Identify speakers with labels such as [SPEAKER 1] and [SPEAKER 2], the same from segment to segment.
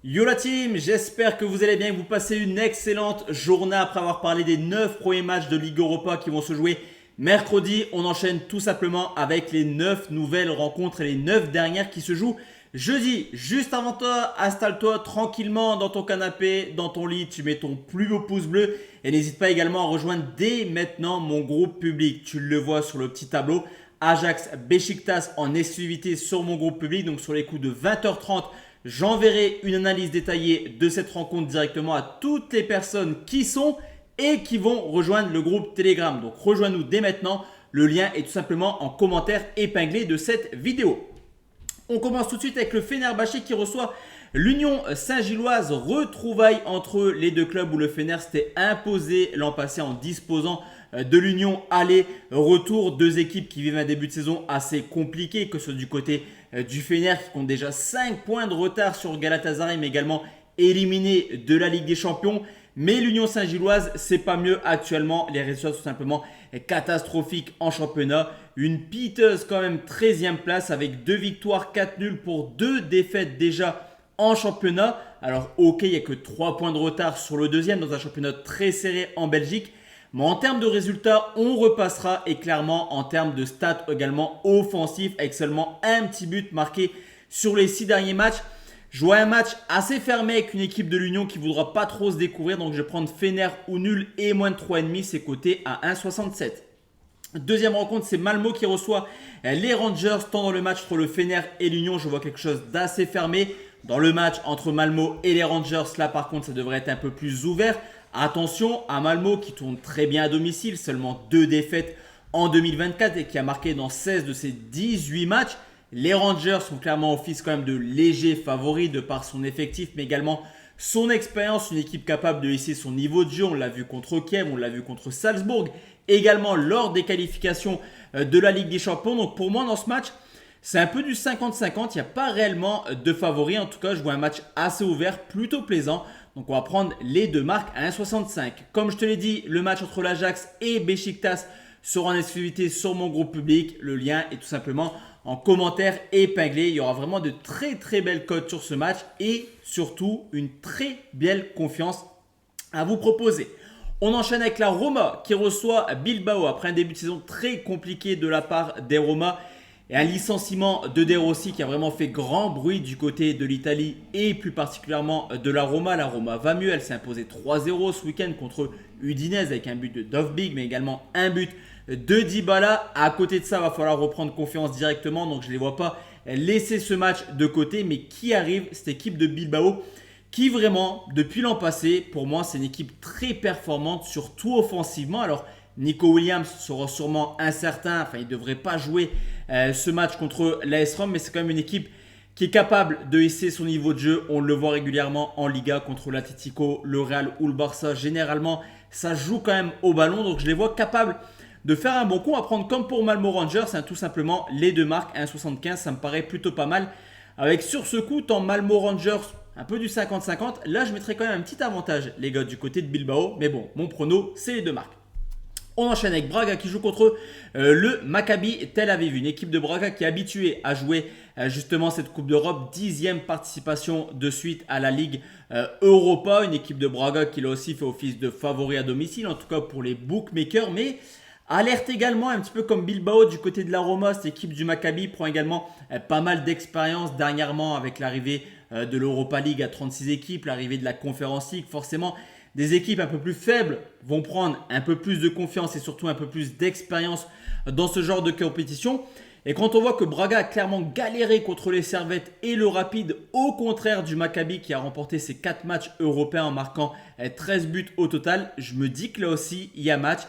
[SPEAKER 1] Yo la team, j'espère que vous allez bien, que vous passez une excellente journée après avoir parlé des 9 premiers matchs de Ligue Europa qui vont se jouer mercredi. On enchaîne tout simplement avec les 9 nouvelles rencontres et les 9 dernières qui se jouent jeudi. Juste avant toi, installe-toi tranquillement dans ton canapé, dans ton lit, tu mets ton plus beau pouce bleu et n'hésite pas également à rejoindre dès maintenant mon groupe public. Tu le vois sur le petit tableau. Ajax Beşiktaş en exclusivité sur mon groupe public, donc sur les coups de 20h30. J'enverrai une analyse détaillée de cette rencontre directement à toutes les personnes qui sont et qui vont rejoindre le groupe Telegram. Donc rejoins-nous dès maintenant. Le lien est tout simplement en commentaire épinglé de cette vidéo. On commence tout de suite avec le Fenerbahçe qui reçoit l'Union Saint-Gilloise. Retrouvailles entre les deux clubs où le Fener s'était imposé l'an passé en disposant de l'Union aller-retour. Deux équipes qui vivent un début de saison assez compliqué, que ce soit du côté du Fener qui compte déjà 5 points de retard sur Galatasaray, mais également éliminé de la Ligue des Champions. Mais l'Union Saint-Gilloise, c'est pas mieux actuellement. Les résultats sont simplement catastrophiques en championnat. Une piteuse quand même 13e place avec 2 victoires, 4 nuls pour 2 défaites déjà en championnat. Alors ok, il n'y a que 3 points de retard sur le deuxième dans un championnat très serré en Belgique. Mais en termes de résultats, on repassera et clairement en termes de stats également offensifs avec seulement un petit but marqué sur les 6 derniers matchs. Je vois un match assez fermé avec une équipe de l'Union qui ne voudra pas trop se découvrir. Donc je vais prendre Fener ou nul et moins de 3,5. C'est coté à 1,67. Deuxième rencontre, c'est Malmo qui reçoit les Rangers. Tant dans le match entre le Fener et l'Union, je vois quelque chose d'assez fermé. Dans le match entre Malmo et les Rangers, là par contre, ça devrait être un peu plus ouvert. Attention à Malmo qui tourne très bien à domicile, seulement 2 défaites en 2024 et qui a marqué dans 16 de ses 18 matchs. Les Rangers sont clairement office quand même de légers favoris de par son effectif, mais également son expérience, une équipe capable de hisser son niveau de jeu. On l'a vu contre Kiev, on l'a vu contre Salzbourg, également lors des qualifications de la Ligue des Champions. Donc pour moi dans ce match, c'est un peu du 50-50, il n'y a pas réellement de favoris. En tout cas, je vois un match assez ouvert, plutôt plaisant. Donc on va prendre les deux marques à 1,65. Comme je te l'ai dit, le match entre l'Ajax et Beşiktaş sera en exclusivité sur mon groupe public. Le lien est tout simplement en commentaire épinglé. Il y aura vraiment de très très belles cotes sur ce match et surtout une très belle confiance à vous proposer. On enchaîne avec la Roma qui reçoit Bilbao après un début de saison très compliqué de la part des Roma. Et un licenciement de De Rossi qui a vraiment fait grand bruit du côté de l'Italie et plus particulièrement de la Roma. La Roma va mieux, elle s'est imposée 3-0 ce week-end contre Udinese avec un but de Dovbyk mais également un but de Dybala. À côté de ça, il va falloir reprendre confiance directement, donc je ne les vois pas laisser ce match de côté. Mais qui arrive, cette équipe de Bilbao qui vraiment, depuis l'an passé, pour moi, c'est une équipe très performante, surtout offensivement. Alors, Nico Williams sera sûrement incertain, enfin il ne devrait pas jouer ce match contre l'AS Rome, mais c'est quand même une équipe qui est capable de hisser son niveau de jeu. On le voit régulièrement en Liga contre l'Atlético, le Real ou le Barça. Généralement, ça joue quand même au ballon, donc je les vois capables de faire un bon coup. À prendre comme pour Malmo Rangers, tout simplement les deux marques, 1,75, ça me paraît plutôt pas mal. Avec sur ce coup, tant Malmo Rangers, un peu du 50-50, là je mettrais quand même un petit avantage les gars du côté de Bilbao, mais bon, mon prono c'est les deux marques. On enchaîne avec Braga qui joue contre le Maccabi Tel Aviv, une équipe de Braga qui est habituée à jouer justement cette Coupe d'Europe, 10e participation de suite à la Ligue Europa, une équipe de Braga qui l'a aussi fait office de favori à domicile, en tout cas pour les bookmakers, mais alerte également, un petit peu comme Bilbao du côté de la Roma, cette équipe du Maccabi prend également pas mal d'expérience dernièrement avec l'arrivée de l'Europa League à 36 équipes, l'arrivée de la Conference League, forcément des équipes un peu plus faibles vont prendre un peu plus de confiance et surtout un peu plus d'expérience dans ce genre de compétition. Et quand on voit que Braga a clairement galéré contre les Servettes et le Rapide, au contraire du Maccabi qui a remporté ses 4 matchs européens en marquant 13 buts au total, je me dis que là aussi il y a match.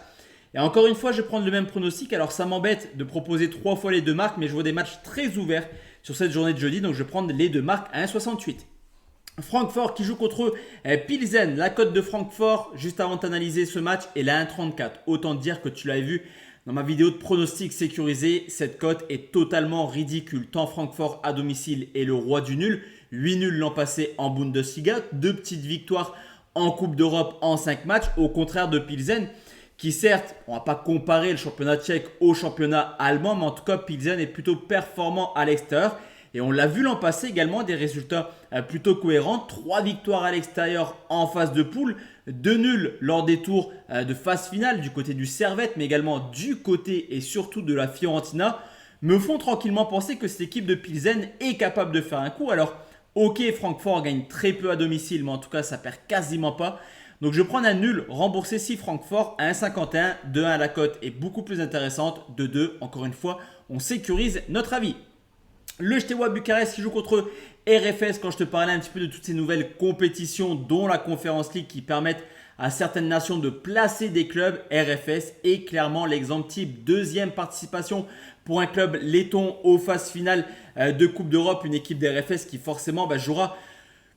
[SPEAKER 1] Et encore une fois, je vais prendre le même pronostic. Alors ça m'embête de proposer 3 fois les deux marques, mais je vois des matchs très ouverts sur cette journée de jeudi, donc je vais prendre les deux marques à 1,68. Francfort qui joue contre Pilsen. La cote de Francfort, juste avant d'analyser ce match, est la 1,34. Autant dire que tu l'avais vu dans ma vidéo de pronostic sécurisé. Cette cote est totalement ridicule. Tant Francfort à domicile est le roi du nul. 8 nuls l'an passé en Bundesliga. 2 petites victoires en Coupe d'Europe en 5 matchs. Au contraire de Pilsen qui certes, on ne va pas comparer le championnat tchèque au championnat allemand, mais en tout cas Pilsen est plutôt performant à l'extérieur. Et on l'a vu l'an passé également, des résultats plutôt cohérents. 3 victoires à l'extérieur en phase de poule, 2 nuls lors des tours de phase finale du côté du Servette, mais également du côté et surtout de la Fiorentina, me font tranquillement penser que cette équipe de Pilsen est capable de faire un coup. Alors, ok, Francfort gagne très peu à domicile, mais en tout cas, ça perd quasiment pas. Donc, je prends un nul remboursé si Francfort à 1,51. De 1, la cote est beaucoup plus intéressante. De 2, encore une fois, on sécurise notre avis. Le Steaua Bucarest qui joue contre RFS, quand je te parlais un petit peu de toutes ces nouvelles compétitions, dont la Conference League, qui permettent à certaines nations de placer des clubs. RFS est clairement l'exemple type. Deuxième participation pour un club laiton aux phases finales de Coupe d'Europe. Une équipe d'RFS qui forcément jouera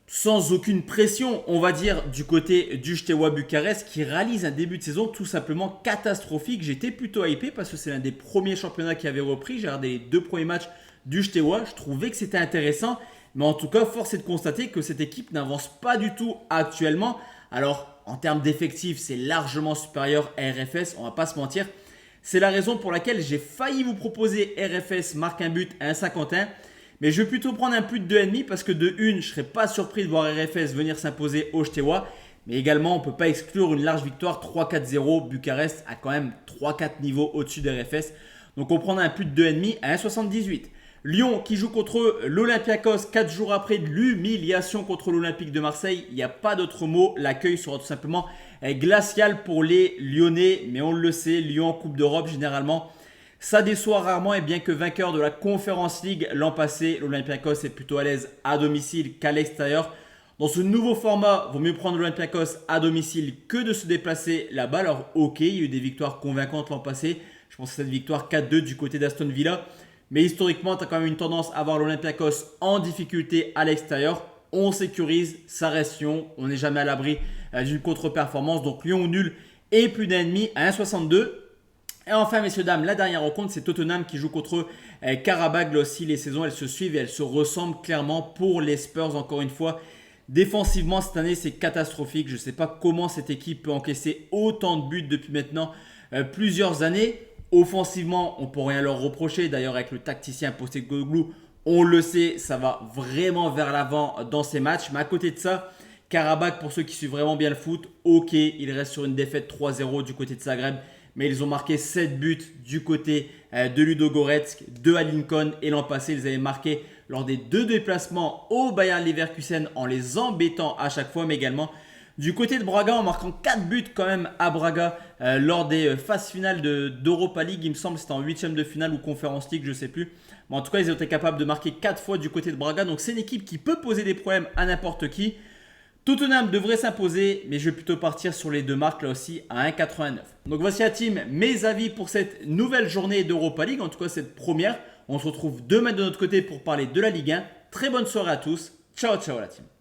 [SPEAKER 1] sans aucune pression, on va dire, du côté du Steaua Bucarest, qui réalise un début de saison tout simplement catastrophique. J'étais plutôt hypé parce que c'est l'un des premiers championnats qui avait repris. J'ai regardé les 2 premiers matchs du Steaua. Je trouvais que c'était intéressant. Mais en tout cas, force est de constater que cette équipe n'avance pas du tout actuellement. Alors, en termes d'effectifs, c'est largement supérieur à RFS, on va pas se mentir. C'est la raison pour laquelle j'ai failli vous proposer RFS marque un but à 1,51. Mais je vais plutôt prendre un plus de 2,5 parce que de 1, je ne serais pas surpris de voir RFS venir s'imposer au Steaua. Mais également, on ne peut pas exclure une large victoire 3-4-0. Bucarest a quand même 3-4 niveaux au-dessus d'RFS. Donc on prendra un plus de 2,5 à 1,78. Lyon qui joue contre l'Olympiakos 4 jours après l'humiliation contre l'Olympique de Marseille. Il n'y a pas d'autre mot. L'accueil sera tout simplement glacial pour les Lyonnais. Mais on le sait, Lyon en Coupe d'Europe généralement, ça déçoit rarement. Et bien que vainqueur de la Conference League l'an passé, l'Olympiakos est plutôt à l'aise à domicile qu'à l'extérieur. Dans ce nouveau format, il vaut mieux prendre l'Olympiakos à domicile que de se déplacer là-bas. Alors ok, il y a eu des victoires convaincantes l'an passé. Je pense à cette victoire 4-2 du côté d'Aston Villa. Mais historiquement, tu as quand même une tendance à voir l'Olympiakos en difficulté à l'extérieur. On sécurise, ça reste Lyon. On n'est jamais à l'abri d'une contre-performance. Donc Lyon nul et plus d'1,5 à 1,62. Et enfin, messieurs, dames, la dernière rencontre, c'est Tottenham qui joue contre Karabakh. Là aussi, les saisons, elles se suivent et elles se ressemblent clairement pour les Spurs, encore une fois. Défensivement, cette année, c'est catastrophique. Je ne sais pas comment cette équipe peut encaisser autant de buts depuis maintenant plusieurs années. Offensivement, on ne peut rien leur reprocher. D'ailleurs, avec le tacticien Postecoglou, on le sait, ça va vraiment vers l'avant dans ces matchs. Mais à côté de ça, Karabakh, pour ceux qui suivent vraiment bien le foot, ok, il reste sur une défaite 3-0 du côté de Zagreb. Mais ils ont marqué 7 buts du côté de Ludogorets, 2 à Lincoln. Et l'an passé, ils avaient marqué lors des 2 déplacements au Bayer Leverkusen en les embêtant à chaque fois, mais également du côté de Braga en marquant 4 buts quand même à Braga lors des phases finales d'Europa League. Il me semble que c'était en 8e de finale ou Conference League, je ne sais plus. Mais en tout cas, ils ont été capables de marquer 4 fois du côté de Braga. Donc c'est une équipe qui peut poser des problèmes à n'importe qui. Tottenham devrait s'imposer, mais je vais plutôt partir sur les 2 marques là aussi à 1,89. Donc voici la team, mes avis pour cette nouvelle journée d'Europa League, en tout cas cette première. On se retrouve demain de notre côté pour parler de la Ligue 1. Très bonne soirée à tous. Ciao, ciao la team.